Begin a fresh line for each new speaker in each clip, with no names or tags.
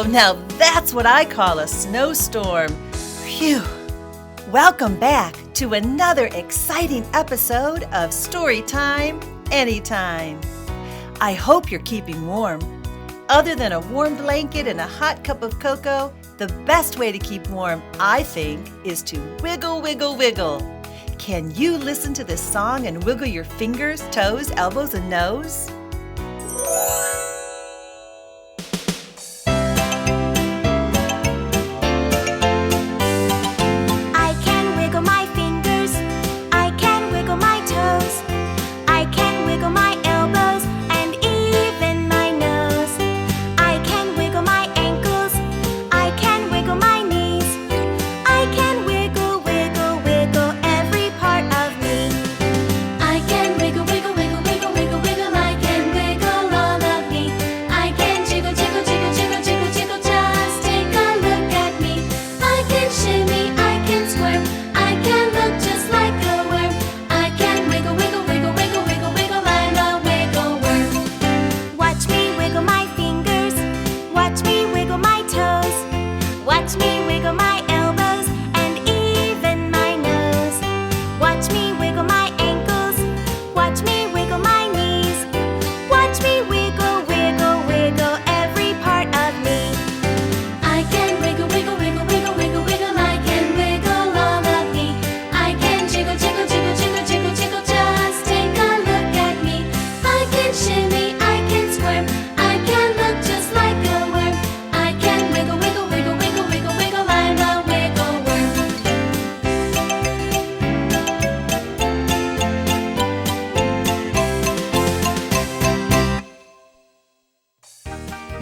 Now that's what I call a snowstorm. Phew! Welcome back to another exciting episode of Storytime Anytime. I hope you're keeping warm. Other than a warm blanket and a hot cup of cocoa, the best way to keep warm, I think, is to wiggle, wiggle, wiggle. Can you listen to this song and wiggle your fingers, toes, elbows, and nose?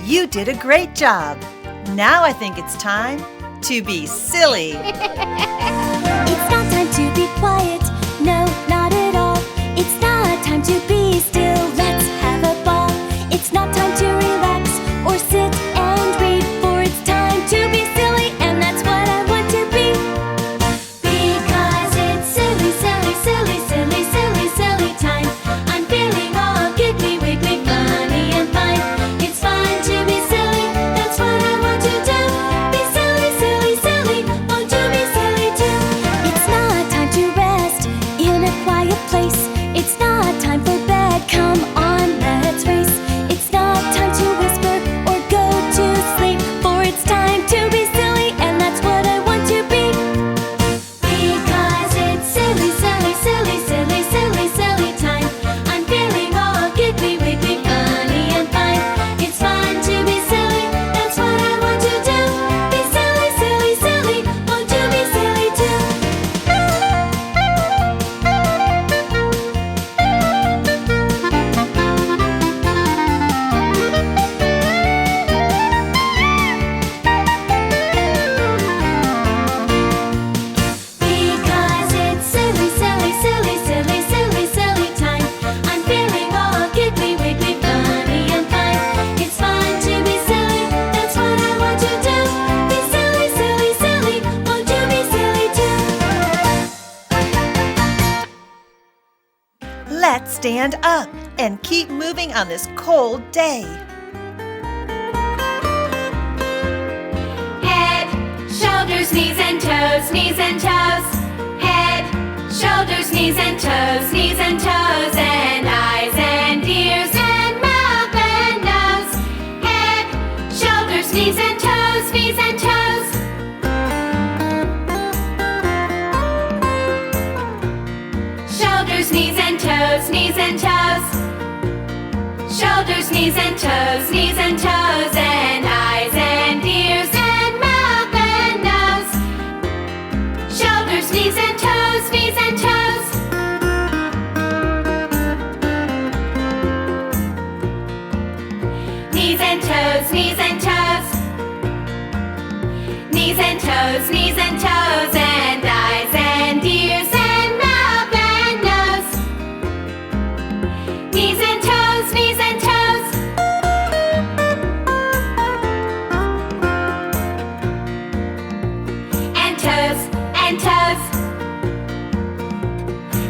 You did a great job. Now I think it's time to be silly.
It's not time to be quiet, no, not at all. It's not time to be still, let's have a ball. It's not time to relax or sit and read, for it's time to be silly, and that's what I want to be. Because it's silly, silly, silly, silly, silly, silly time. I'm feeling all giggly, wiggly, funny and fine. It's fun to be silly, that's what I want to do. Be silly, silly, silly, won't you be silly too? It's not time to rest in a quiet place. It's not time for bed, come on, let's race. It's not time to whisper or go to sleep, for it's time to be silly, and that's what I want to be. Because it's silly, silly, silly, silly, silly, silly time. I'm feeling all giggly, wiggly, funny and fine. It's fun to be silly, that's what I want to do. Be silly, silly, silly, won't you be silly too? Because it's silly, silly, silly, silly, silly, silly time. I'm feeling all giggly, wiggly, funny and fine. It's fun to be silly, that's what I want to do. Be silly, silly, silly, won't you be silly too?
Let's stand up and keep moving on this cold day.
Head, shoulders, knees and toes, knees and toes. Head, shoulders, knees and toes, knees and toes, and eyes and ears and mouth and nose. Head, shoulders, knees and toes, knees and toes. Shoulders, knees and toes, knees and toes. Shoulders, knees and toes, knees and toes, and eyes and ears and mouth and nose. Shoulders, knees and toes, knees and toes. Knees and toes, knees and toes. Knees and toes, knees and toes, and eyes and ears and mouth and nose. Knees and toes, knees and toes. And toes, and toes.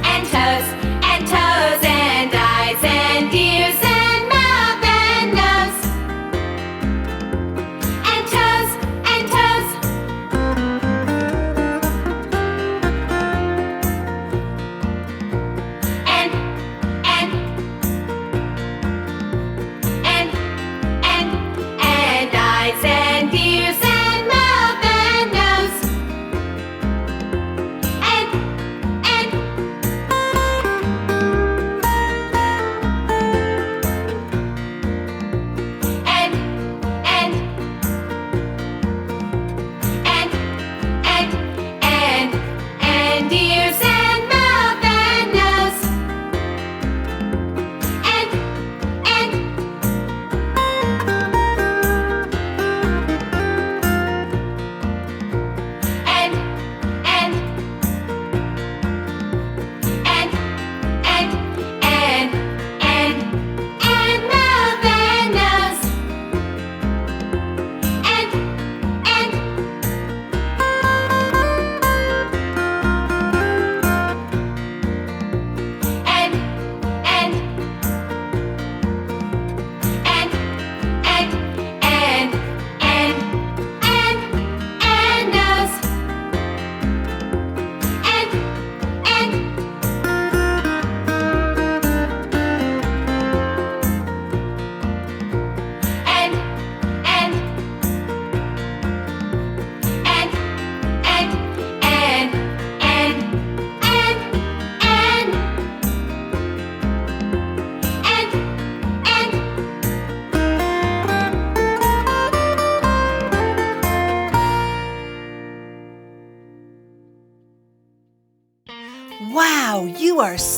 And toes, and toes, and eyes and ears and mouth and nose. And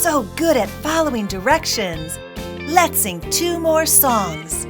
so good at following directions. Let's sing 2 more songs.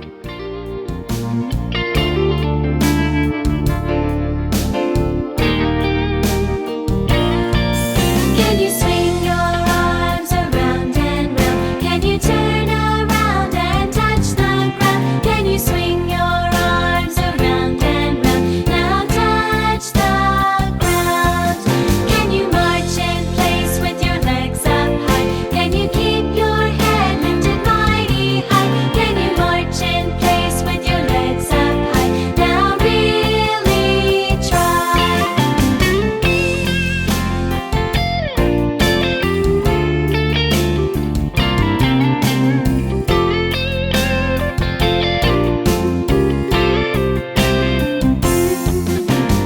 Can you swing your arms around and round? Can you turn around and touch the ground? Can you swing your arms around and round? Now touch the ground. Can you march in place with your legs up high? Can you keep your head lifted mighty high? Can you march in place with your legs up high? Now really try.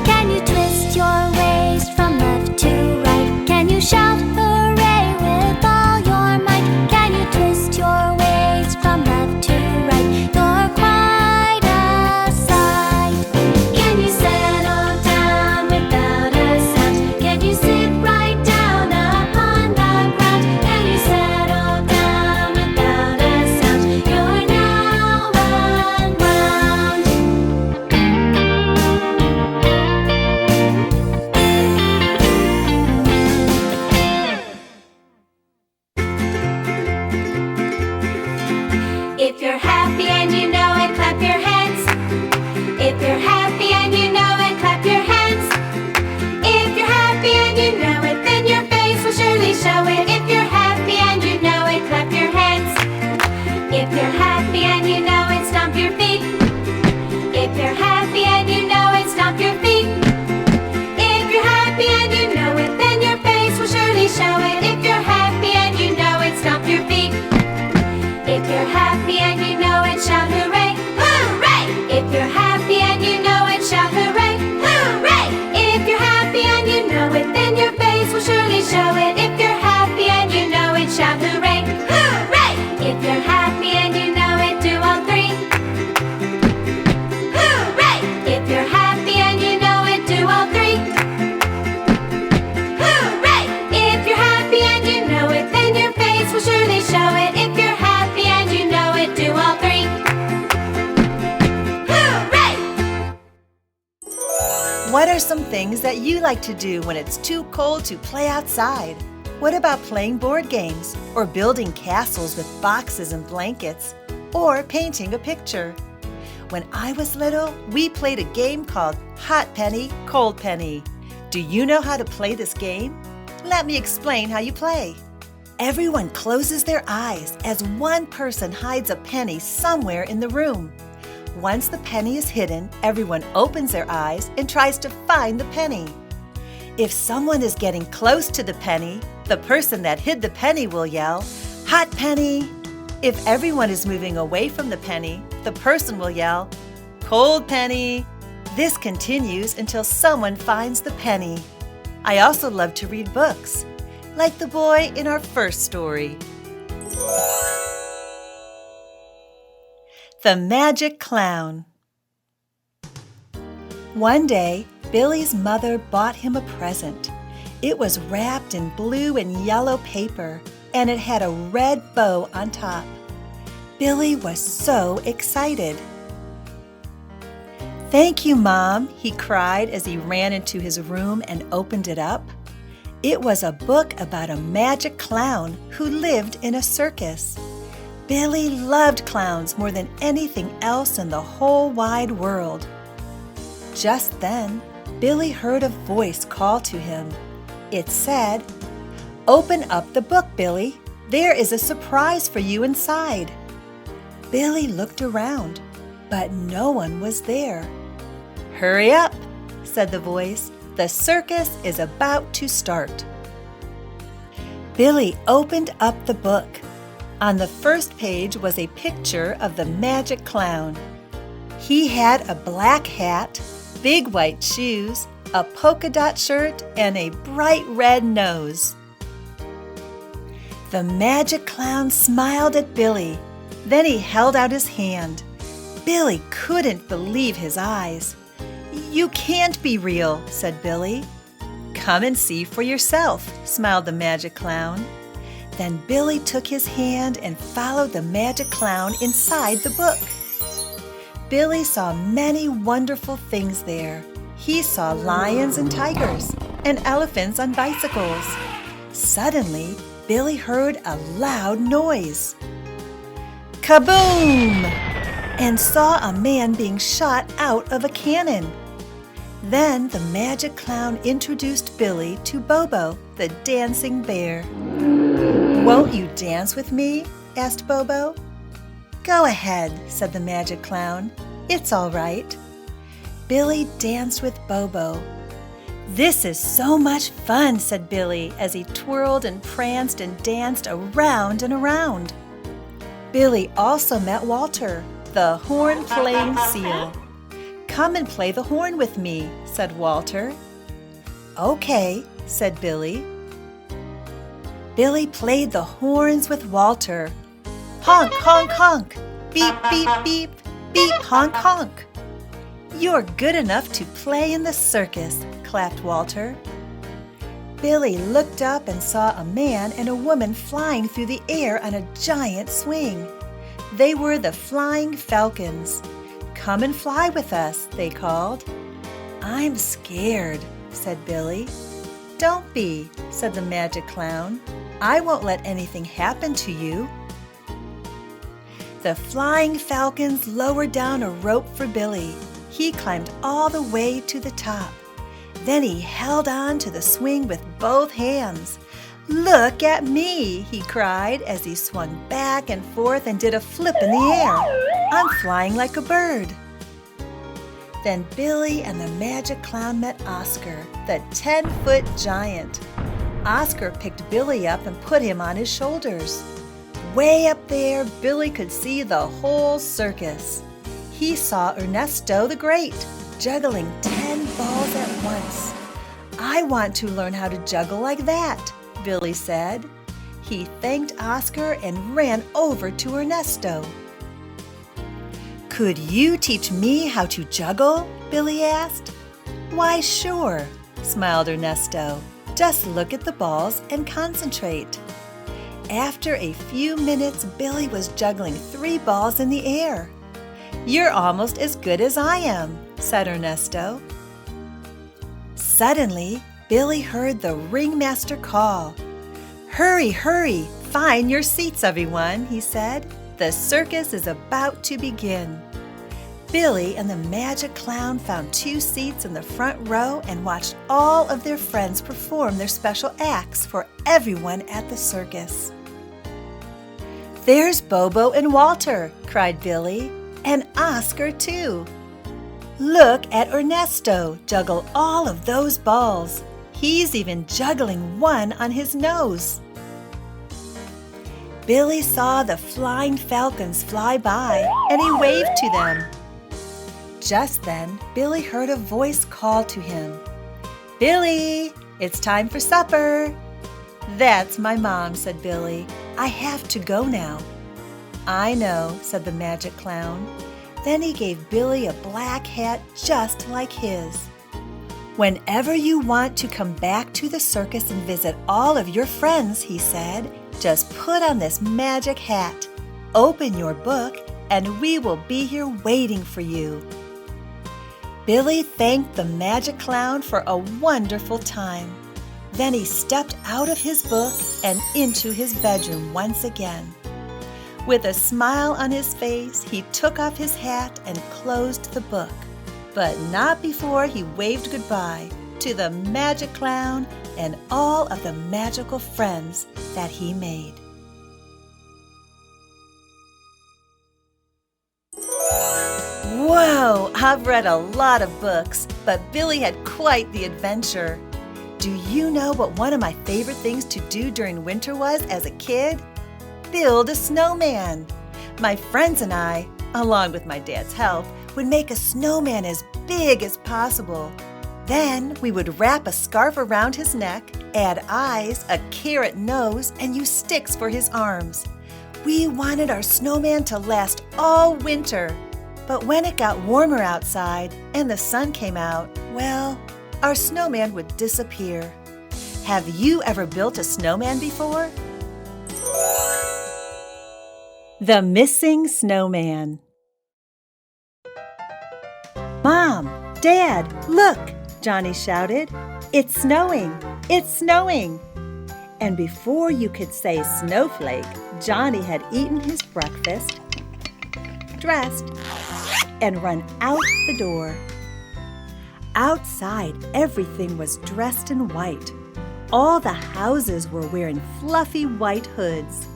Can you twist your waist from left to right? Can you shout hooray with all your might? Can you twist your waist from left to right? You're quite a sight. Can you settle down without a sound? Can you sit right down upon the ground? Can you settle down without a sound? You're now unwound.
If you're happy and you know it, clap your hands. If you're happy and you know it, clap your hands. If you're happy and you know it, then your face will surely show it. If you're happy and you know it, clap your hands. If you're happy and you know it, stomp your feet. If you're happy and you know it, stomp your feet. If you're happy and you know it, then your face will surely show it. If you're happy and you know it, stomp your feet. If you're happy and you know it, shout hooray, hooray! If you're happy and you know it, shout hooray, hooray! If you're happy and you know it, then your face will surely show it. If you're happy and you know it, shout hooray, hooray! If you're happy and you know it, do all 3. Hooray! If you're happy and you know it, do all 3. Hooray! If you're happy and you know it, then your face will surely show it. If you're happy and you know it, do all 3. Hooray!
What are some things that you like to do when it's too cold to play outside? What about playing board games, or building castles with boxes and blankets, or painting a picture? When I was little, we played a game called Hot Penny, Cold Penny. Do you know how to play this game? Let me explain how you play. Everyone closes their eyes as one person hides a penny somewhere in the room. Once the penny is hidden, everyone opens their eyes and tries to find the penny. If someone is getting close to the penny, the person that hid the penny will yell, "Hot penny!" If everyone is moving away from the penny, the person will yell, "Cold penny!" This continues until someone finds the penny. I also love to read books, like the boy in our first story. The Magic Clown. One day, Billy's mother bought him a present. It was wrapped in blue and yellow paper, and it had a red bow on top. Billy was so excited. "Thank you, Mom," he cried as he ran into his room and opened it up. It was a book about a magic clown who lived in a circus. Billy loved clowns more than anything else in the whole wide world. Just then, Billy heard a voice call to him. It said, "Open up the book, Billy. There is a surprise for you inside." Billy looked around, but no one was there. "Hurry up," said the voice. "The circus is about to start." Billy opened up the book. On the first page was a picture of the magic clown. He had a black hat, big white shoes, a polka dot shirt, and a bright red nose. The magic clown smiled at Billy. Then he held out his hand. Billy couldn't believe his eyes. "You can't be real," said Billy. "Come and see for yourself," smiled the magic clown. Then Billy took his hand and followed the magic clown inside the book. Billy saw many wonderful things there. He saw lions and tigers and elephants on bicycles. Suddenly, Billy heard a loud noise. Kaboom! And saw a man being shot out of a cannon. Then the magic clown introduced Billy to Bobo, the dancing bear. "Won't you dance with me?" asked Bobo. "Go ahead," said the magic clown. "It's all right." Billy danced with Bobo. "This is so much fun," said Billy as he twirled and pranced and danced around and around. Billy also met Walter, the horn-playing seal. "Come and play the horn with me," said Walter. "Okay," said Billy. Billy played the horns with Walter. "Honk, honk, honk! Beep, beep, beep! Beep, honk, honk!" "You're good enough to play in the circus," clapped Walter. Billy looked up and saw a man and a woman flying through the air on a giant swing. They were the Flying Falcons. "Come and fly with us," they called. "I'm scared," said Billy. "Don't be," said the magic clown. "I won't let anything happen to you." The Flying Falcons lowered down a rope for Billy. He climbed all the way to the top. Then he held on to the swing with both hands. "Look at me," he cried as he swung back and forth and did a flip in the air. "I'm flying like a bird." Then Billy and the magic clown met Oscar, the 10-foot giant. Oscar picked Billy up and put him on his shoulders. Way up there, Billy could see the whole circus. He saw Ernesto the Great juggling 10 balls at once. "I want to learn how to juggle like that," Billy said. He thanked Oscar and ran over to Ernesto. "Could you teach me how to juggle?" Billy asked. "Why, sure," smiled Ernesto. "Just look at the balls and concentrate." After a few minutes, Billy was juggling 3 balls in the air. "You're almost as good as I am," said Ernesto. Suddenly, Billy heard the ringmaster call. "Hurry, hurry, find your seats, everyone," he said. "The circus is about to begin." Billy and the magic clown found 2 seats in the front row and watched all of their friends perform their special acts for everyone at the circus. "There's Bobo and Walter," cried Billy, "and Oscar too. Look at Ernesto juggle all of those balls. He's even juggling one on his nose." Billy saw the Flying Falcons fly by and he waved to them. Just then, Billy heard a voice call to him. "Billy, it's time for supper." "That's my mom," said Billy. "I have to go now." "I know," said the magic clown. Then he gave Billy a black hat just like his. "Whenever you want to come back to the circus and visit all of your friends," he said, "just put on this magic hat. Open your book and we will be here waiting for you." Billy thanked the magic clown for a wonderful time. Then he stepped out of his book and into his bedroom once again. With a smile on his face, he took off his hat and closed the book, but not before he waved goodbye to the magic clown and all of the magical friends that he made. Whoa, I've read a lot of books, but Billy had quite the adventure. Do you know what one of my favorite things to do during winter was as a kid? Build a snowman. My friends and I, along with my dad's help, would make a snowman as big as possible. Then we would wrap a scarf around his neck, add eyes, a carrot nose, and use sticks for his arms. We wanted our snowman to last all winter. But when it got warmer outside and the sun came out, well, our snowman would disappear. Have you ever built a snowman before? The Missing Snowman. Mom, Dad, look, Johnny shouted. It's snowing! It's snowing! And before you could say snowflake, Johnny had eaten his breakfast, dressed, and run out the door. Outside, everything was dressed in white. All the houses were wearing fluffy white hoods.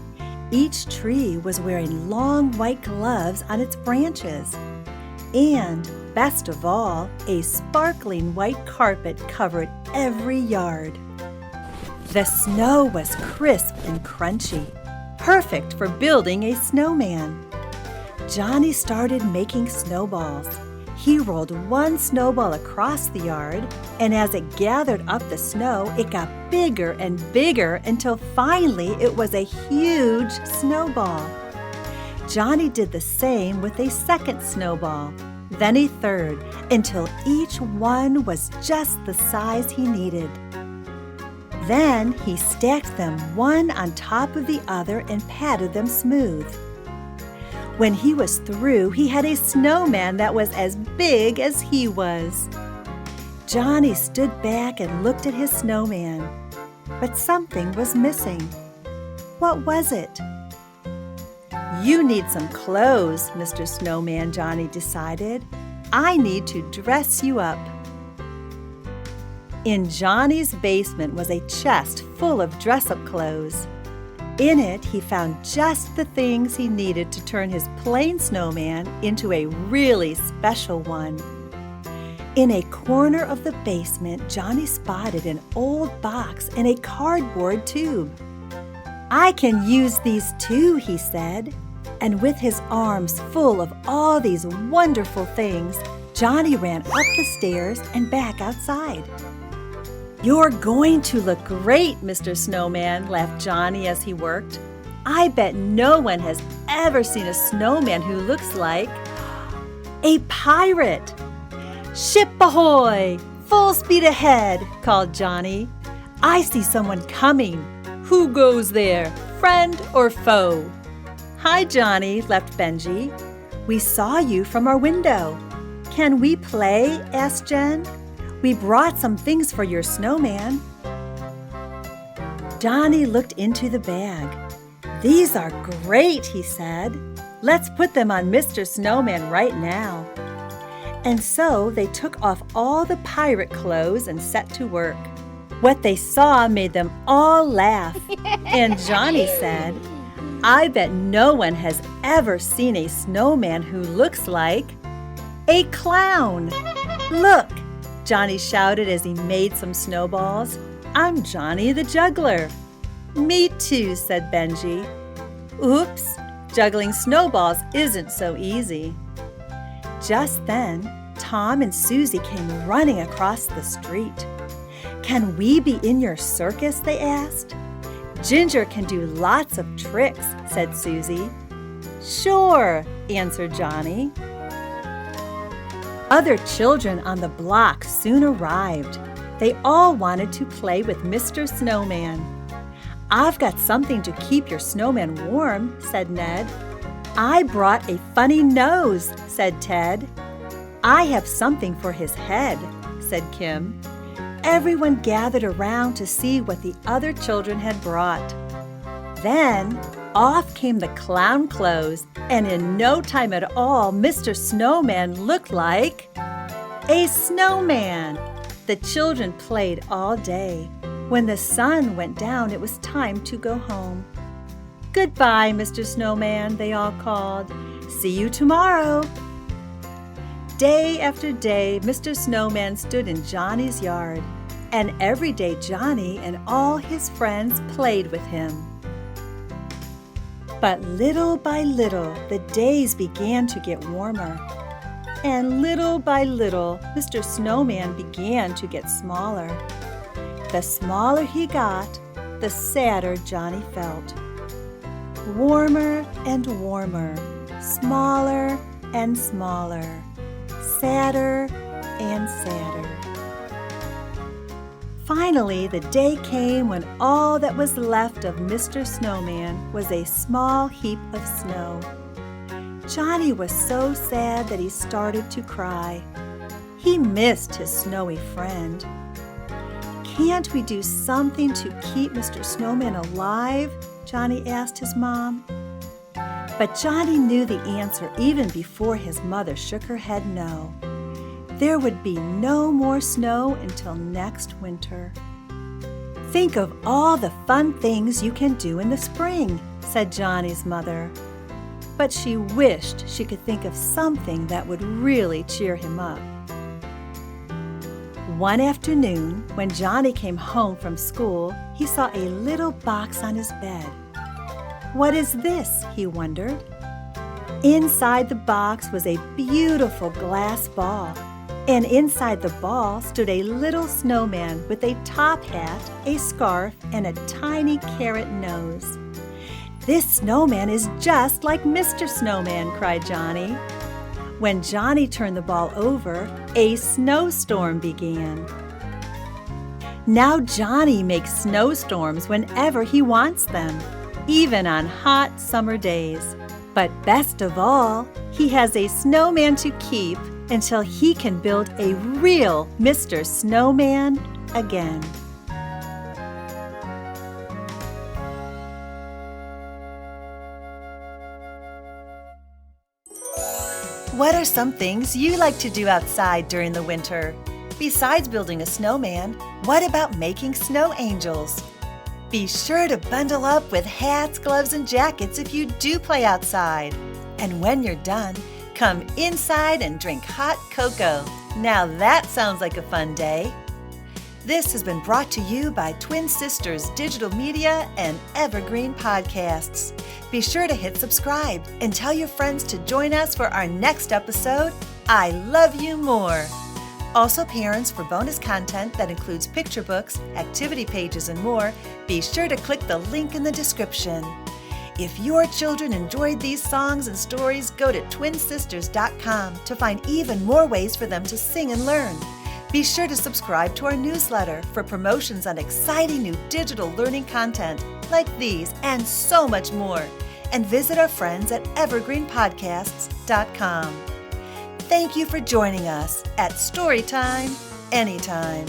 Each tree was wearing long white gloves on its branches. And, best of all, a sparkling white carpet covered every yard. The snow was crisp and crunchy, perfect for building a snowman. Johnny started making snowballs. He rolled one snowball across the yard, and as it gathered up the snow, it got bigger and bigger until finally it was a huge snowball. Johnny did the same with a second snowball, then a third, until each one was just the size he needed. Then he stacked them one on top of the other and patted them smooth. When he was through, he had a snowman that was as big as he was. Johnny stood back and looked at his snowman, but something was missing. What was it? You need some clothes, Mr. Snowman, Johnny decided. I need to dress you up. In Johnny's basement was a chest full of dress-up clothes. In it, he found just the things he needed to turn his plain snowman into a really special one. In a corner of the basement, Johnny spotted an old box and a cardboard tube. I can use these too, he said. And with his arms full of all these wonderful things, Johnny ran up the stairs and back outside. You're going to look great, Mr. Snowman, laughed Johnny as he worked. I bet no one has ever seen a snowman who looks like a pirate. Ship ahoy! Full speed ahead, called Johnny. I see someone coming. Who goes there, friend or foe? Hi, Johnny, laughed Benji. We saw you from our window. Can we play? Asked Jen. We brought some things for your snowman. Johnny looked into the bag. These are great, he said. Let's put them on Mr. Snowman right now. And so they took off all the pirate clothes and set to work. What they saw made them all laugh. And Johnny said, I bet no one has ever seen a snowman who looks like a clown. Look! Johnny shouted as he made some snowballs. I'm Johnny the juggler. Me too, said Benji. Oops, juggling snowballs isn't so easy. Just then, Tom and Susie came running across the street. Can we be in your circus? They asked. Ginger can do lots of tricks, said Susie. Sure, answered Johnny. Other children on the block soon arrived. They all wanted to play with Mr. Snowman. I've got something to keep your snowman warm, said Ned. I brought a funny nose, said Ted. I have something for his head, said Kim. Everyone gathered around to see what the other children had brought. Then off came the clown clothes, and in no time at all, Mr. Snowman looked like a snowman. The children played all day. When the sun went down, it was time to go home. Goodbye, Mr. Snowman, they all called. See you tomorrow. Day after day, Mr. Snowman stood in Johnny's yard, and every day Johnny and all his friends played with him. But little by little, the days began to get warmer. And little by little, Mr. Snowman began to get smaller. The smaller he got, the sadder Johnny felt. Warmer and warmer, smaller and smaller, sadder and sadder. Finally, the day came when all that was left of Mr. Snowman was a small heap of snow. Johnny was so sad that he started to cry. He missed his snowy friend. "Can't we do something to keep Mr. Snowman alive?" Johnny asked his mom. But Johnny knew the answer even before his mother shook her head no. There would be no more snow until next winter. "Think of all the fun things you can do in the spring," said Johnny's mother. But she wished she could think of something that would really cheer him up. One afternoon, when Johnny came home from school, he saw a little box on his bed. "What is this?" he wondered. Inside the box was a beautiful glass ball, and inside the ball stood a little snowman with a top hat, a scarf, and a tiny carrot nose. "This snowman is just like Mr. Snowman," cried Johnny. When Johnny turned the ball over, a snowstorm began. Now Johnny makes snowstorms whenever he wants them, even on hot summer days. But best of all, he has a snowman to keep until he can build a real Mr. Snowman again. What are some things you like to do outside during the winter? Besides building a snowman, what about making snow angels? Be sure to bundle up with hats, gloves, and jackets if you do play outside. And when you're done, come inside and drink hot cocoa. Now that sounds like a fun day. This has been brought to you by Twin Sisters Digital Media and Evergreen Podcasts. Be sure to hit subscribe and tell your friends to join us for our next episode, I Love You More. Also, parents, for bonus content that includes picture books, activity pages, and more, be sure to click the link in the description. If your children enjoyed these songs and stories, go to twinsisters.com to find even more ways for them to sing and learn. Be sure to subscribe to our newsletter for promotions on exciting new digital learning content like these and so much more. And visit our friends at evergreenpodcasts.com. Thank you for joining us at Storytime Anytime.